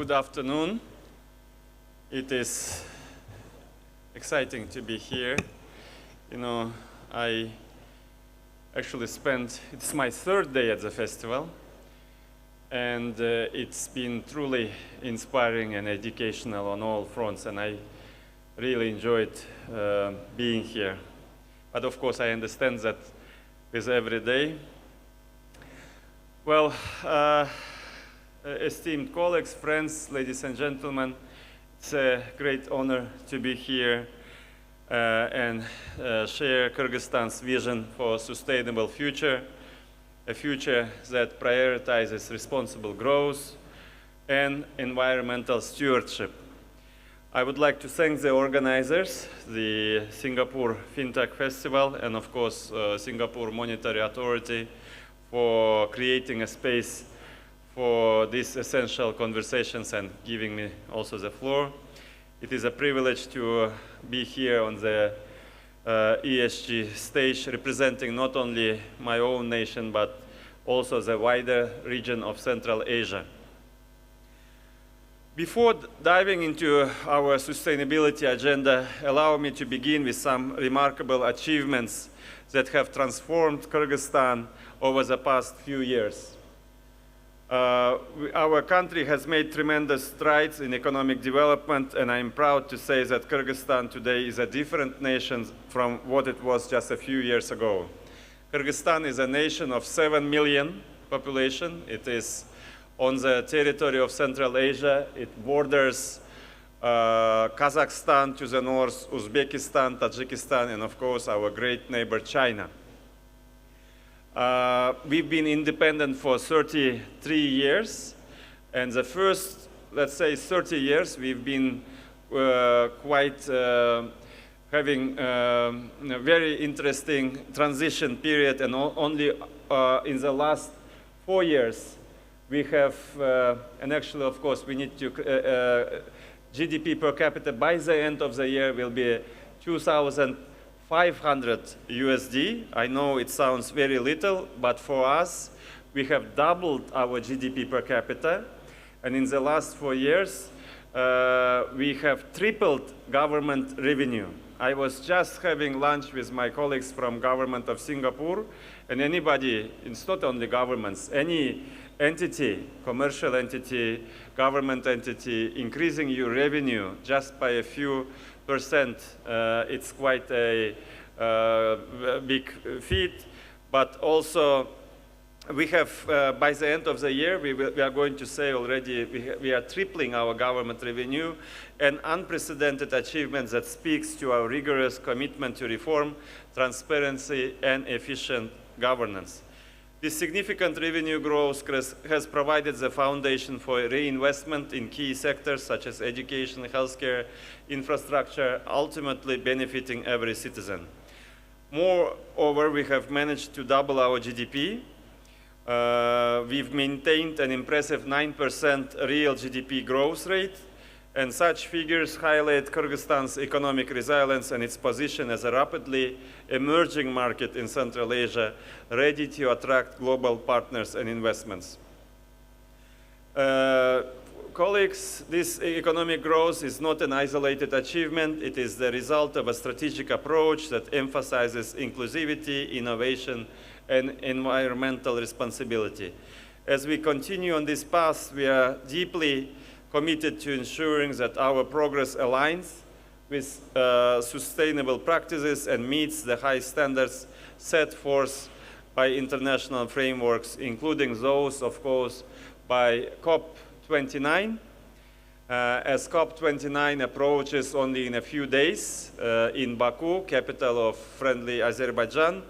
Good afternoon. It is exciting to be here. You know, I actually it's my third day at the festival, and it's been truly inspiring and educational on all fronts, and I really enjoyed being here. But of course, I understand that with every day. Well, esteemed colleagues, friends, ladies and gentlemen, it's a great honor to be here and share Kyrgyzstan's vision for a sustainable future, a future that prioritizes responsible growth and environmental stewardship. I would like to thank the organizers, the Singapore FinTech Festival, and of course, Singapore Monetary Authority for creating a space for these essential conversations and giving me also the floor. It is a privilege to be here on the ESG stage, representing not only my own nation, but also the wider region of Central Asia. Before diving into our sustainability agenda, allow me to begin with some remarkable achievements that have transformed Kyrgyzstan over the past few years. Our country has made tremendous strides in economic development, and I'm proud to say that Kyrgyzstan today is a different nation from what it was just a few years ago. Kyrgyzstan is a nation of 7 million population. It is on the territory of Central Asia. It borders Kazakhstan to the north, Uzbekistan, Tajikistan, and of course our great neighbor China. We've been independent for 33 years, and the first, let's say, 30 years, we've been having a very interesting transition period, and only in the last 4 years, we have, and actually, of course, we need to, GDP per capita by the end of the year will be 2,500 USD. I know it sounds very little, but for us, we have doubled our GDP per capita. And in the last 4 years, we have tripled government revenue. I was just having lunch with my colleagues from government of Singapore, and anybody, it's not only governments, any entity, commercial entity, government entity, increasing your revenue just by a few percent, it's quite a big feat. But also, we have, by the end of the year, we are going to say already, we are tripling our government revenue, an unprecedented achievement that speaks to our rigorous commitment to reform, transparency, and efficient governance. This significant revenue growth has provided the foundation for reinvestment in key sectors such as education, healthcare, infrastructure, ultimately benefiting every citizen. Moreover, we have managed to double our GDP. We've maintained an impressive 9% real GDP growth rate, and such figures highlight Kyrgyzstan's economic resilience and its position as a rapidly emerging market in Central Asia, ready to attract global partners and investments. Colleagues, this economic growth is not an isolated achievement. It is the result of a strategic approach that emphasizes inclusivity, innovation, and environmental responsibility. As we continue on this path, we are deeply committed to ensuring that our progress aligns with sustainable practices and meets the high standards set forth by international frameworks, including those, of course, by COP29. As COP29 approaches only in a few days in Baku, capital of friendly Azerbaijan,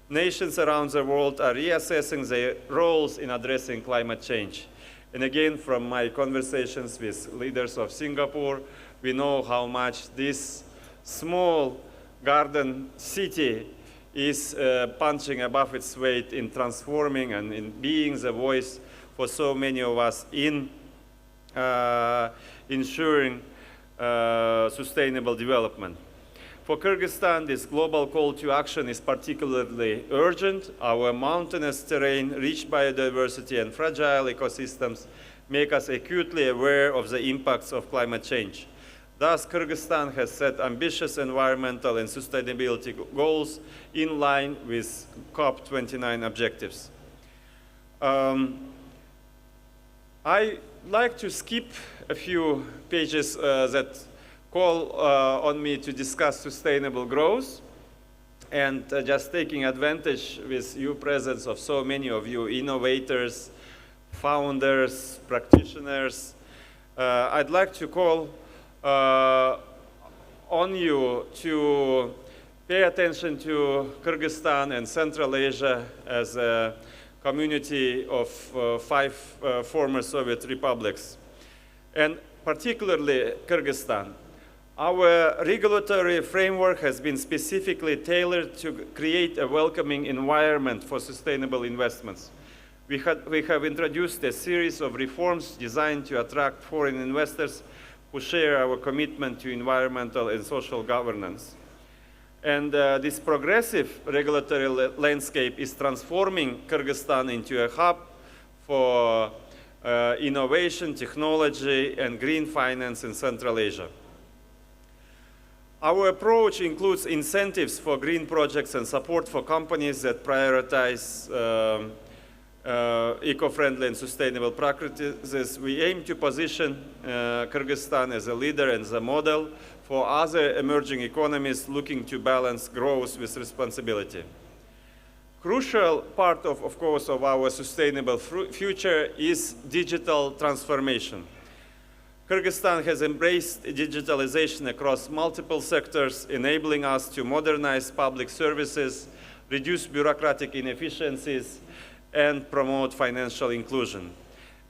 nations around the world are reassessing their roles in addressing climate change. And again, from my conversations with leaders of Singapore, we know how much this small garden city is punching above its weight in transforming and in being the voice for so many of us in ensuring sustainable development. For Kyrgyzstan, this global call to action is particularly urgent. Our mountainous terrain, rich biodiversity, and fragile ecosystems make us acutely aware of the impacts of climate change. Thus, Kyrgyzstan has set ambitious environmental and sustainability goals in line with COP29 objectives. I like to skip a few pages that call on me to discuss sustainable growth, and just taking advantage with your presence of so many of you innovators, founders, practitioners. I'd like to call on you to pay attention to Kyrgyzstan and Central Asia as a community of 5 former Soviet republics, and particularly Kyrgyzstan. Our regulatory framework has been specifically tailored to create a welcoming environment for sustainable investments. We have introduced a series of reforms designed to attract foreign investors who share our commitment to environmental and social governance. And this progressive regulatory landscape is transforming Kyrgyzstan into a hub for innovation, technology, and green finance in Central Asia. Our approach includes incentives for green projects and support for companies that prioritize eco-friendly and sustainable practices. We aim to position Kyrgyzstan as a leader and as a model for other emerging economies looking to balance growth with responsibility. Crucial part, of course, of our sustainable future is digital transformation. Kyrgyzstan has embraced digitalization across multiple sectors, enabling us to modernize public services, reduce bureaucratic inefficiencies, and promote financial inclusion.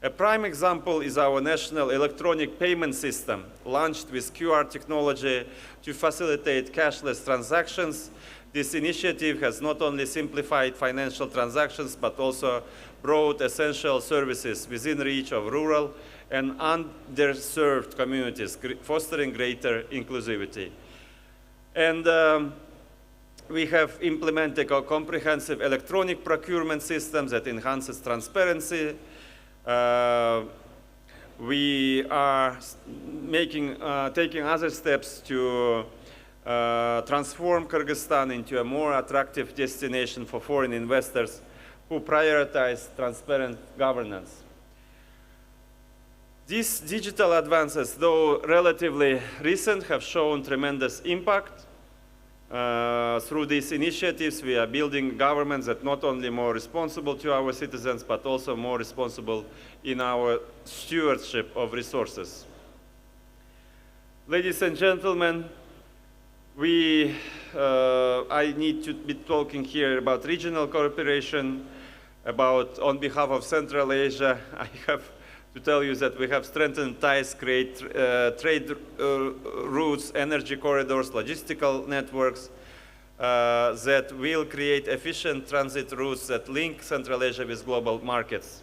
A prime example is our national electronic payment system, launched with QR technology to facilitate cashless transactions. This initiative has not only simplified financial transactions, but also brought essential services within reach of rural and underserved communities, fostering greater inclusivity. And we have implemented a comprehensive electronic procurement system that enhances transparency. We are taking other steps to transform Kyrgyzstan into a more attractive destination for foreign investors who prioritize transparent governance. These digital advances, though relatively recent, have shown tremendous impact. Through these initiatives, we are building governments that not only more responsible to our citizens, but also more responsible in our stewardship of resources. Ladies and gentlemen, I need to be talking here about regional cooperation, on behalf of Central Asia. I have to tell you that we have strengthened ties, create trade routes, energy corridors, logistical networks that will create efficient transit routes that link Central Asia with global markets.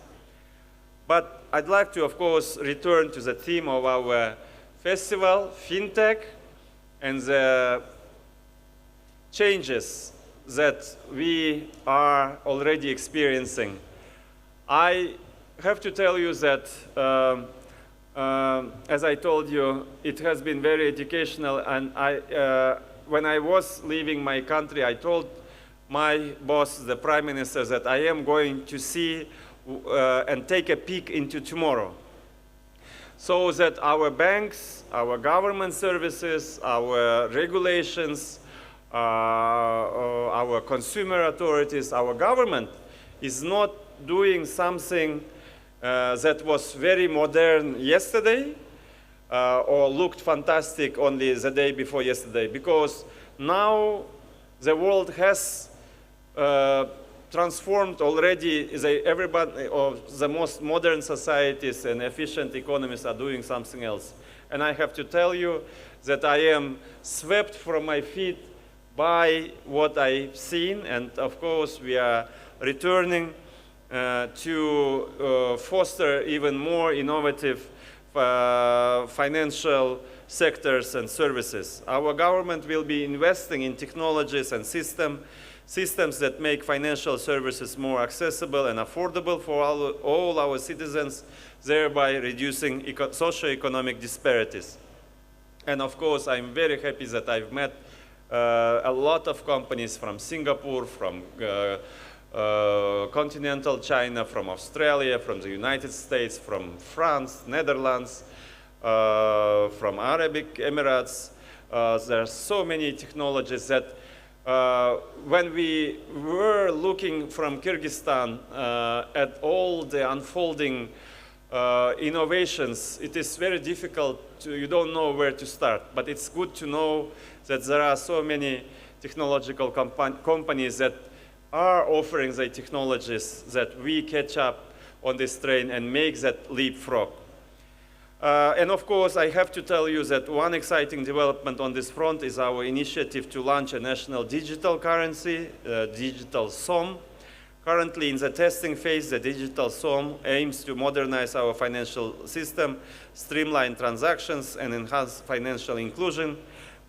But I'd like to, of course, return to the theme of our festival, FinTech, and the changes that we are already experiencing. I have to tell you that, as I told you, it has been very educational, and when I was leaving my country, I told my boss, the Prime Minister, that I am going to see and take a peek into tomorrow, so that our banks, our government services, our regulations, our consumer authorities, our government is not doing something that was very modern yesterday or looked fantastic only the day before yesterday, because now the world has transformed already. Everybody of the most modern societies and efficient economies are doing something else. And I have to tell you that I am swept from my feet by what I've seen, and of course we are returning to foster even more innovative financial sectors and services. Our government will be investing in technologies and systems that make financial services more accessible and affordable for all our citizens, thereby reducing socio-economic disparities. And of course, I'm very happy that I've met a lot of companies from Singapore, from continental China, from Australia, from the United States, from France, Netherlands, from Arabic Emirates. There are so many technologies that when we were looking from Kyrgyzstan at all the unfolding innovations, it is very difficult you don't know where to start. But it's good to know that there are so many technological companies that are offering the technologies that we catch up on this train and make that leapfrog. And of course, I have to tell you that one exciting development on this front is our initiative to launch a national digital currency, digital SOM. Currently in the testing phase, the digital SOM aims to modernize our financial system, streamline transactions, and enhance financial inclusion.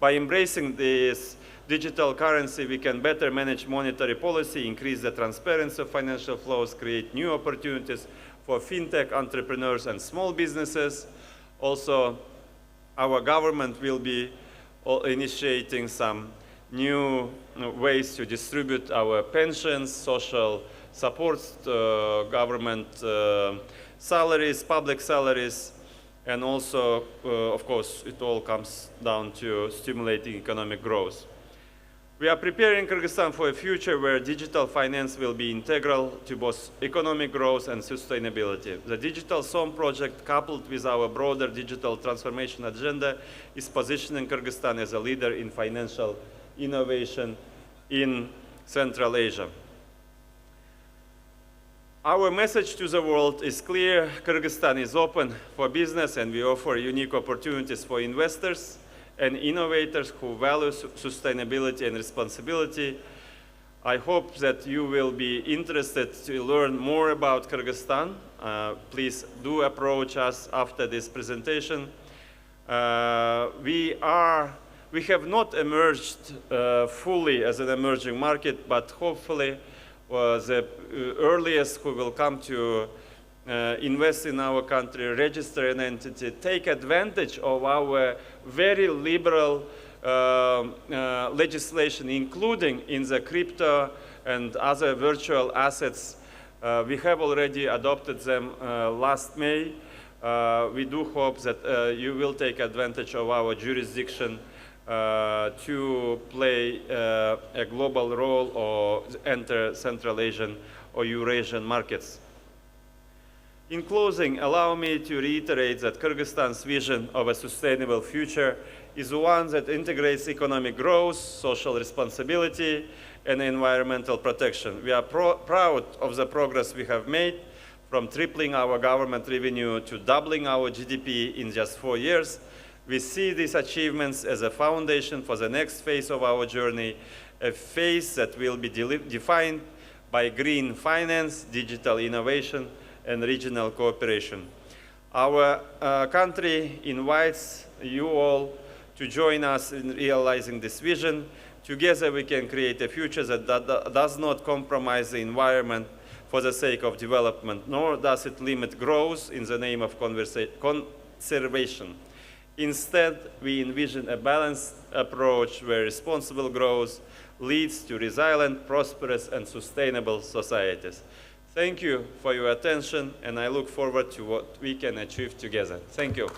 By embracing this digital currency, we can better manage monetary policy, increase the transparency of financial flows, create new opportunities for fintech entrepreneurs and small businesses. Also, our government will be initiating some new ways to distribute our pensions, social support, government salaries, public salaries, and also, of course, it all comes down to stimulating economic growth. We are preparing Kyrgyzstan for a future where digital finance will be integral to both economic growth and sustainability. The Digital SOM project, coupled with our broader digital transformation agenda, is positioning Kyrgyzstan as a leader in financial innovation in Central Asia. Our message to the world is clear. Kyrgyzstan is open for business, and we offer unique opportunities for investors and innovators who value sustainability and responsibility. I hope that you will be interested to learn more about Kyrgyzstan. Please do approach us after this presentation. We have not emerged fully as an emerging market, but hopefully the earliest who will come to invest in our country, register an entity, take advantage of our very liberal legislation, including in the crypto and other virtual assets. We have already adopted them last May. We do hope that you will take advantage of our jurisdiction to play a global role or enter Central Asian or Eurasian markets. In closing, allow me to reiterate that Kyrgyzstan's vision of a sustainable future is one that integrates economic growth, social responsibility, and environmental protection. We are proud of the progress we have made, from tripling our government revenue to doubling our GDP in just 4 years. We see these achievements as a foundation for the next phase of our journey, a phase that will be defined by green finance, digital innovation, and regional cooperation. Our country invites you all to join us in realizing this vision. Together we can create a future that does not compromise the environment for the sake of development, nor does it limit growth in the name of conservation. Instead, we envision a balanced approach where responsible growth leads to resilient, prosperous, and sustainable societies. Thank you for your attention, and I look forward to what we can achieve together. Thank you.